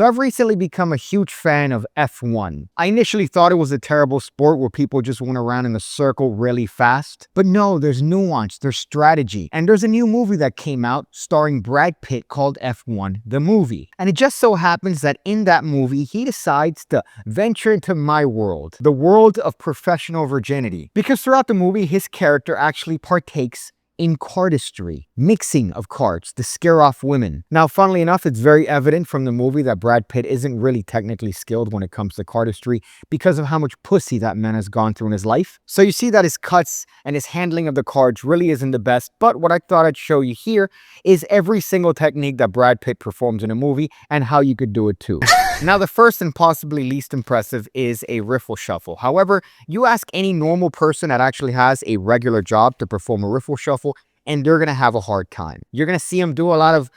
So I've recently become a huge fan of F1. I initially thought it was a terrible sport where people just went around in a circle really fast. But no, there's nuance, there's strategy. And there's a new movie that came out starring Brad Pitt called F1, the movie. And it just so happens that in that movie, he decides to venture into my world, the world of professional virginity. Because throughout the movie, his character actually partakes in cardistry, mixing of cards to scare off women. Now, funnily enough, it's very evident from the movie that Brad Pitt isn't really technically skilled when it comes to cardistry because of how much pussy that man has gone through in his life. So you see that his cuts and his handling of the cards really isn't the best, but what I thought I'd show you here is every single technique that Brad Pitt performs in a movie and how you could do it too. Now, the first and possibly least impressive is a riffle shuffle. However, you ask any normal person that actually has a regular job to perform a riffle shuffle, and they're gonna have a hard time. You're gonna see them do a lot of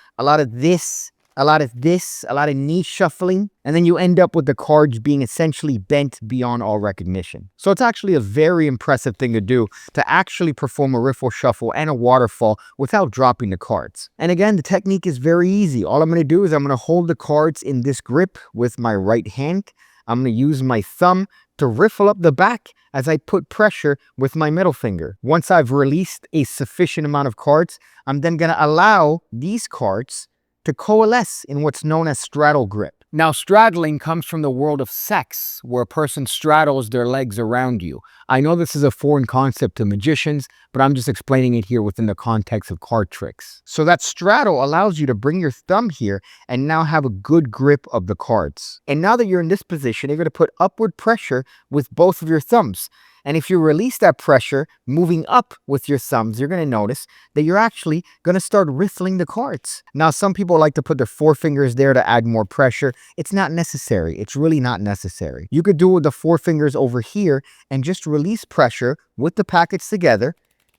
this, a lot of knee shuffling, and then you end up with the cards being essentially bent beyond all recognition. So it's actually a very impressive thing to do, to actually perform a riffle shuffle and a waterfall without dropping the cards. And again, the technique is very easy. All I'm gonna do is I'm gonna hold the cards in this grip with my right hand. I'm gonna use my thumb to riffle up the back as I put pressure with my middle finger. Once I've released a sufficient amount of cards, I'm then gonna allow these cards to coalesce in what's known as straddle grip. Now, straddling comes from the world of sex, where a person straddles their legs around you. I know this is a foreign concept to magicians, but I'm just explaining it here within the context of card tricks. So that straddle allows you to bring your thumb here and now have a good grip of the cards. And now that you're in this position, you're going to put upward pressure with both of your thumbs. And if you release that pressure, moving up with your thumbs, you're going to notice that you're actually going to start riffling the cards. Now, some people like to put their forefingers there to add more pressure. It's not necessary. It's really not necessary. You could do it with the forefingers over here and just release pressure with the packets together.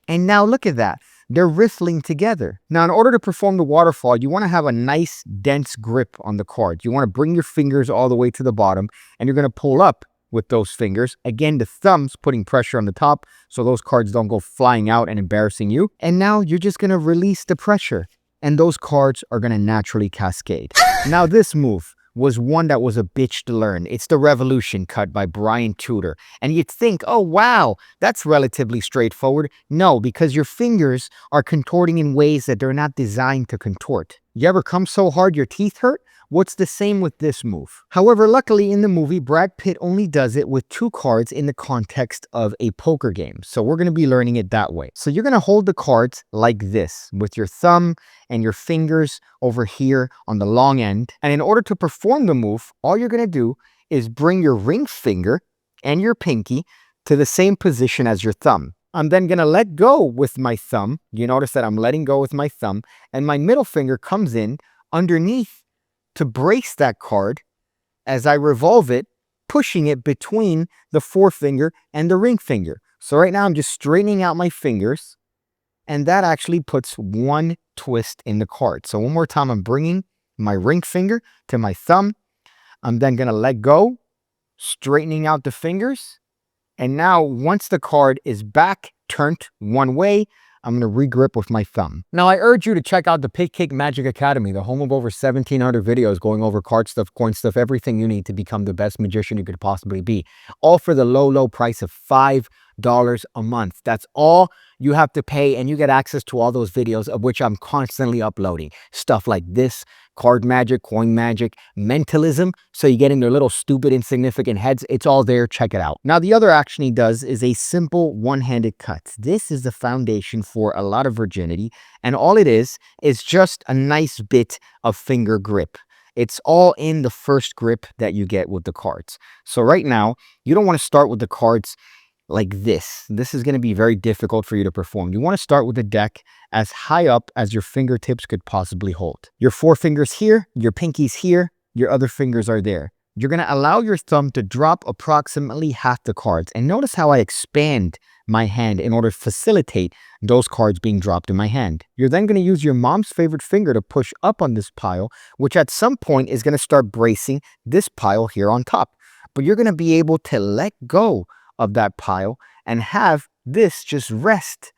And now look at that. They're riffling together. Now, in order to perform the waterfall, you want to have a nice, dense grip on the cards. You want to bring your fingers all the way to the bottom, and you're going to pull up with those fingers. Again, the thumbs putting pressure on the top so those cards don't go flying out and embarrassing you. And now you're just going to release the pressure and those cards are going to naturally cascade. Now, this move was one that was a bitch to learn. It's the Revolution cut by Brian Tudor. And you'd think, oh, wow, that's relatively straightforward. No, because your fingers are contorting in ways that they're not designed to contort. You ever come so hard your teeth hurt? What's the same with this move? However, luckily in the movie, Brad Pitt only does it with 2 cards in the context of a poker game. So we're going to be learning it that way. So you're going to hold the cards like this with your thumb and your fingers over here on the long end. And in order to perform the move, all you're going to do is bring your ring finger and your pinky to the same position as your thumb. I'm then going to let go with my thumb. You notice that I'm letting go with my thumb, and my middle finger comes in underneath to brace that card as I revolve it, pushing it between the forefinger and the ring finger. So right now I'm just straightening out my fingers, and that actually puts one twist in the card. So one more time, I'm bringing my ring finger to my thumb. I'm then going to let go, straightening out the fingers. And now once the card is back, turned one way, I'm going to regrip with my thumb. Now, I urge you to check out the PigCake Magic Academy, the home of over 1,700 videos going over card stuff, coin stuff, everything you need to become the best magician you could possibly be. All for the low, low price of $5 a month. That's all you have to pay, and you get access to all those videos of which I'm constantly uploading. Stuff like this, card magic, coin magic, mentalism, so you get in their little stupid, insignificant heads. It's all there. Check it out. Now, the other action he does is a simple one-handed cut. This is the foundation for a lot of virginity, and all it is just a nice bit of finger grip. It's all in the first grip that you get with the cards. So right now, you don't want to start with the cards like this. This is going to be very difficult for you to perform. You want to start with the deck as high up as your fingertips could possibly hold. Your forefingers here, your pinkies here, your other fingers are there. You're going to allow your thumb to drop approximately half the cards. And notice how I expand my hand in order to facilitate those cards being dropped in my hand. You're then going to use your mom's favorite finger to push up on this pile, which at some point is going to start bracing this pile here on top. But you're going to be able to let go of that pile and have this just rest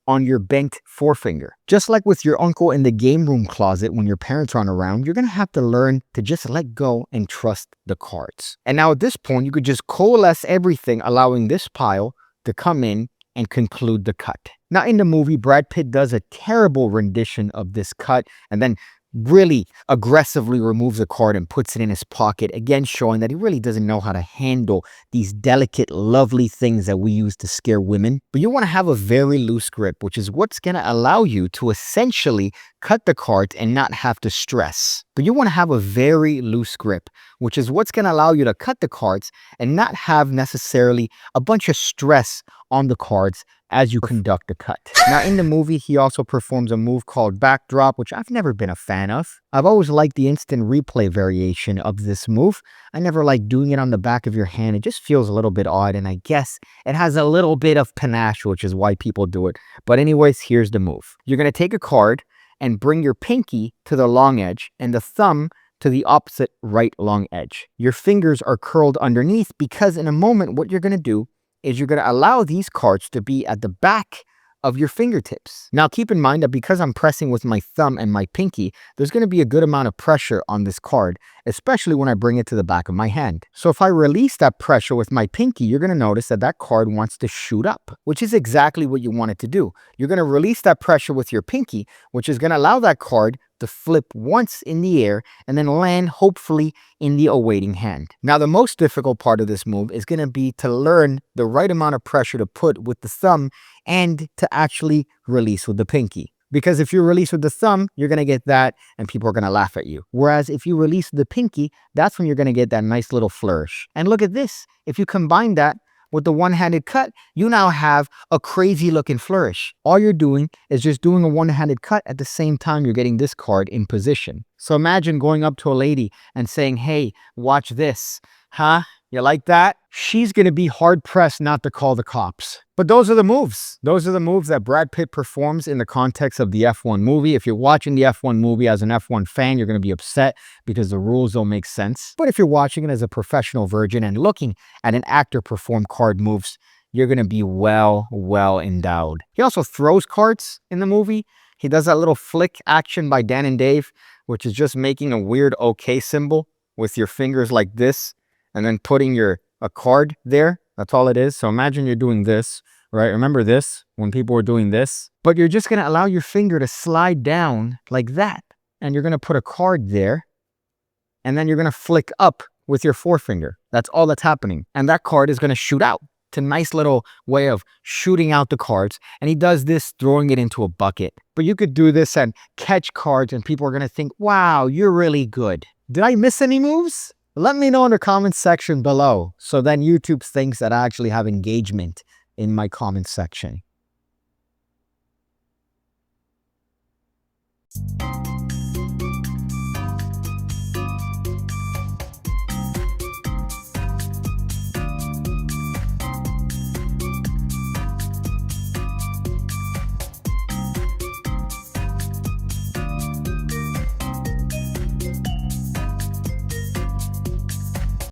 on your bent forefinger. Just like with your uncle in the game room closet when your parents aren't around, you're going to have to learn to just let go and trust the cards. And now at this point, you could just coalesce everything, allowing this pile to come in and conclude the cut. Now in the movie, Brad Pitt does a terrible rendition of this cut and then really aggressively removes a card and puts it in his pocket, again showing that he really doesn't know how to handle these delicate, lovely things that we use to scare women. But you want to have a very loose grip, which is what's going to allow you to essentially cut the cards and not have to stress. But you want to have a very loose grip, which is what's going to allow you to cut the cards and not have necessarily a bunch of stress on the cards as you conduct the cut. Now in the movie, he also performs a move called backdrop, which I've never been a fan of. I've always liked the instant replay variation of this move. I never like doing it on the back of your hand. It just feels a little bit odd, and I guess it has a little bit of panache, which is why people do it. But anyways, here's the move. You're going to take a card and bring your pinky to the long edge and the thumb to the opposite right long edge. Your fingers are curled underneath because in a moment, what you're going to do is you're going to allow these cards to be at the back of your fingertips. Now keep in mind that because I'm pressing with my thumb and my pinky, there's going to be a good amount of pressure on this card, especially when I bring it to the back of my hand. So if I release that pressure with my pinky, you're going to notice that that card wants to shoot up, which is exactly what you want it to do. You're going to release that pressure with your pinky, which is going to allow that card to flip once in the air and then land hopefully in the awaiting hand. Now the most difficult part of this move is going to be to learn the right amount of pressure to put with the thumb and to actually release with the pinky. Because if you release with the thumb, you're going to get that and people are going to laugh at you. Whereas if you release the pinky, that's when you're going to get that nice little flourish. And look at this. If you combine that with the one-handed cut, you now have a crazy looking flourish. All you're doing is just doing a one-handed cut at the same time you're getting this card in position. So imagine going up to a lady and saying, "Hey, watch this. Huh? You like that?" She's going to be hard-pressed not to call the cops. But those are the moves. Those are the moves that Brad Pitt performs in the context of the F1 movie. If you're watching the F1 movie as an F1 fan, you're going to be upset because the rules don't make sense. But if you're watching it as a professional virgin and looking at an actor perform card moves, you're going to be well endowed. He also throws cards in the movie. He does that little flick action by Dan and Dave, which is just making a weird OK symbol with your fingers like this and then putting a card there. That's all it is. So imagine you're doing this, right? Remember this when people were doing this, but you're just going to allow your finger to slide down like that. And you're going to put a card there and then you're going to flick up with your forefinger. That's all that's happening. And that card is going to shoot out. It's a nice little way of shooting out the cards. And he does this throwing it into a bucket. But you could do this and catch cards and people are going to think, wow, you're really good. Did I miss any moves? Let me know in the comments section below, so then YouTube thinks that I actually have engagement in my comment section.